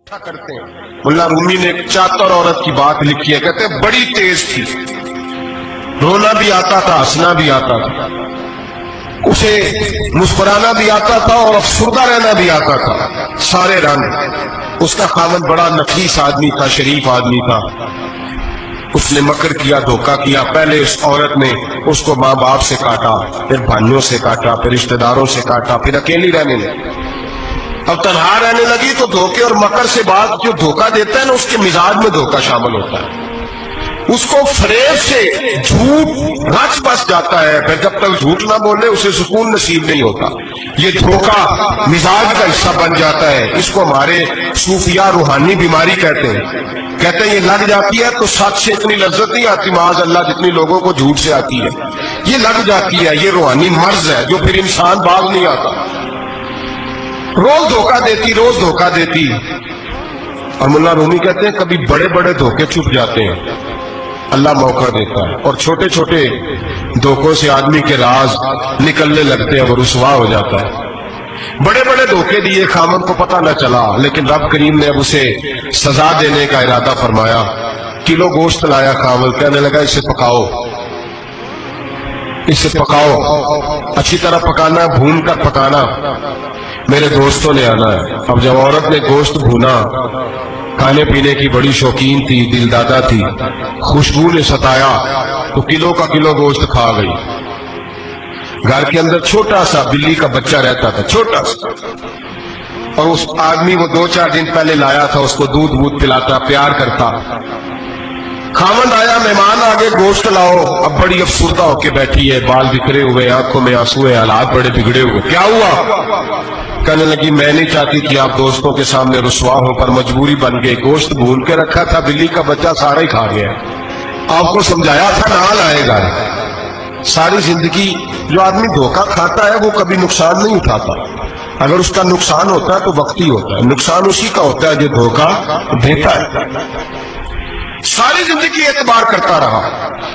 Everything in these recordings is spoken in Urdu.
کرتے ہیں۔ ملا رومی نے ایک چاتر عورت کی بات لکھی ہے، کہتے ہیں بڑی تیز تھی، رونا بھی آتا تھا، ہنسنا بھی آتا تھا، اسے مسکرانا بھی آتا تھا اور افسردہ رہنا بھی آتا تھا، سارے رنگ۔ اس کا خاوند بڑا نفیس آدمی تھا، شریف آدمی تھا۔ اس نے مکر کیا، دھوکہ کیا۔ پہلے اس عورت نے اس کو ماں باپ سے کاٹا، پھر بھائیوں سے کاٹا، پھر رشتہ داروں سے کاٹا، پھر اکیلی رہنے لگی۔ اب تنہا رہنے لگی تو دھوکے اور مکر سے بعد جو دھوکہ دیتا ہے نا، اس کے مزاج میں دھوکہ شامل ہوتا ہے۔ اس کو فریب سے جھوٹ رچ بس جاتا ہے، پھر جب تک جھوٹ نہ بولے اسے سکون نصیب نہیں ہوتا۔ یہ دھوکہ مزاج کا حصہ بن جاتا ہے۔ اس کو ہمارے صوفیاء روحانی بیماری کہتے ہیں۔ کہتے ہیں یہ لگ جاتی ہے تو سچ سے اتنی لذت نہیں آتی معاذ اللہ جتنی لوگوں کو جھوٹ سے آتی ہے۔ یہ لگ جاتی ہے، یہ روحانی مرض ہے جو پھر انسان باز نہیں آتا۔ روز دھوکہ دیتی، روز دھوکہ دیتی۔ اور ملا رومی کہتے ہیں کبھی بڑے بڑے دھوکے چھپ جاتے ہیں، اللہ موقع دیتا ہے، اور چھوٹے چھوٹے دھوکوں سے آدمی کے راز نکلنے لگتے ہیں، وہ رسوا ہو جاتا ہے۔ بڑے بڑے دھوکے دیے، خامن کو پتہ نہ چلا، لیکن رب کریم نے اب اسے سزا دینے کا ارادہ فرمایا۔ کلو گوشت لایا خامن، کہنے لگا اسے پکاؤ، اسے پکاؤ، اچھی طرح پکانا، بھون کر پکانا، میرے دوستوں نے آنا ہے۔ اب جب عورت نے گوشت بھونا، کھانے پینے کی بڑی شوقین تھی، دل دادا تھی، خوشبو نے ستایا تو کلو کا کلو گوشت کھا گئی۔ گھر کے اندر چھوٹا سا بلی کا بچہ رہتا تھا، چھوٹا سا، اور اس آدمی وہ 2-4 دن پہلے لایا تھا، اس کو دودھ پلاتا، پیار کرتا۔ خاوند آیا، مہمان آگے، گوشت لاؤ۔ اب بڑی افسردہ ہو کے بیٹھی ہے، بال بکھرے ہوئے، آنکھوں میں آنسو ہے، حالات بڑے بگڑے ہوئے۔ کیا ہوا؟ کہنے لگی میں نہیں چاہتی کہ آپ دوستوں کے سامنے رسوا ہوں، پر مجبوری بن گئی، گوشت بھون کے رکھا تھا، بلی کا بچہ سارا ہی کھا گیا۔ آپ کو سمجھایا تھا نہ لائے گا۔ ساری زندگی جو آدمی دھوکہ کھاتا ہے وہ کبھی نقصان نہیں اٹھاتا، اگر اس کا نقصان ہوتا ہے تو وقتی ہوتا ہے، نقصان اسی کا ہوتا ہے جو دھوکہ دیتا ہے۔ ساری زندگی اعتبار کرتا رہا،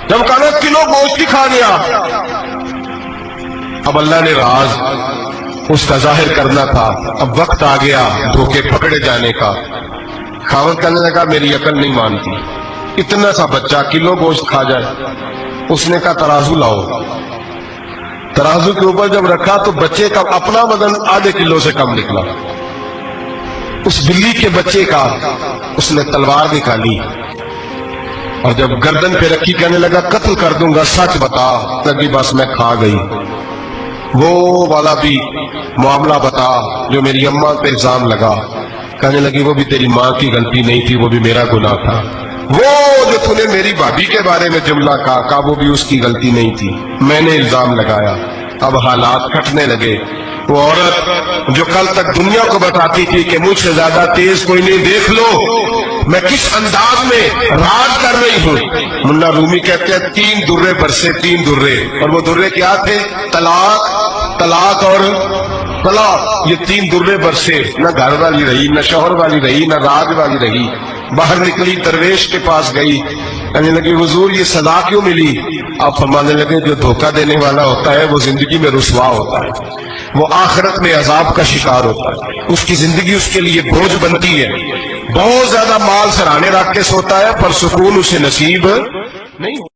جب کہا کلو گوشت ہی کھا گیا۔ اب اللہ نے راز اس کا ظاہر کرنا تھا، اب وقت آ گیا دھوکے پکڑے جانے کا۔ خاوند کہنے لگا میری عقل نہیں مانتی، اتنا سا بچہ کلو گوشت کھا جائے۔ اس نے کہا ترازو لاؤ۔ ترازو کے اوپر جب رکھا تو بچے کا اپنا وزن ½ کلو سے کم نکلا، اس بلی کے بچے کا۔ اس نے تلوار نکالی اور جب گردن پہ رکھی، کہنے لگا قتل کر دوں گا، سچ بتا۔ لگی بس میں کھا گئی، وہ والا بھی معاملہ بتا جو میری اماں پہ الزام لگا۔ کہنے لگی وہ بھی تیری ماں کی غلطی نہیں تھی، وہ بھی میرا گناہ تھا۔ وہ جو تو نے میری بھابھی کے بارے میں جملہ کہا وہ بھی اس کی غلطی نہیں تھی، میں نے الزام لگایا۔ اب حالات کھٹنے لگے۔ وہ عورت جو کل تک دنیا کو بتاتی تھی کہ مجھ سے زیادہ تیز کوئی نہیں، دیکھ لو میں کس انداز میں راز کر رہی ہوں۔ ملا رومی کہتے ہیں 3 درے برسے، 3 درے، اور وہ درے کیا تھے؟ طلاق، طلاق اور طلاق۔ یہ 3 درے برسے، نہ گھر والی رہی، نہ شوہر والی رہی، نہ راج والی رہی۔ باہر نکلی، درویش کے پاس گئی، کہنے لگی حضور یہ سزا کیوں ملی؟ آپ فرمانے لگے جو دھوکہ دینے والا ہوتا ہے وہ زندگی میں رسوا ہوتا ہے، وہ آخرت میں عذاب کا شکار ہوتا ہے، اس کی زندگی اس کے لیے بوجھ بنتی ہے، بہت زیادہ مال سرانے رکھ کے سوتا ہے پر سکون اسے نصیب نہیں۔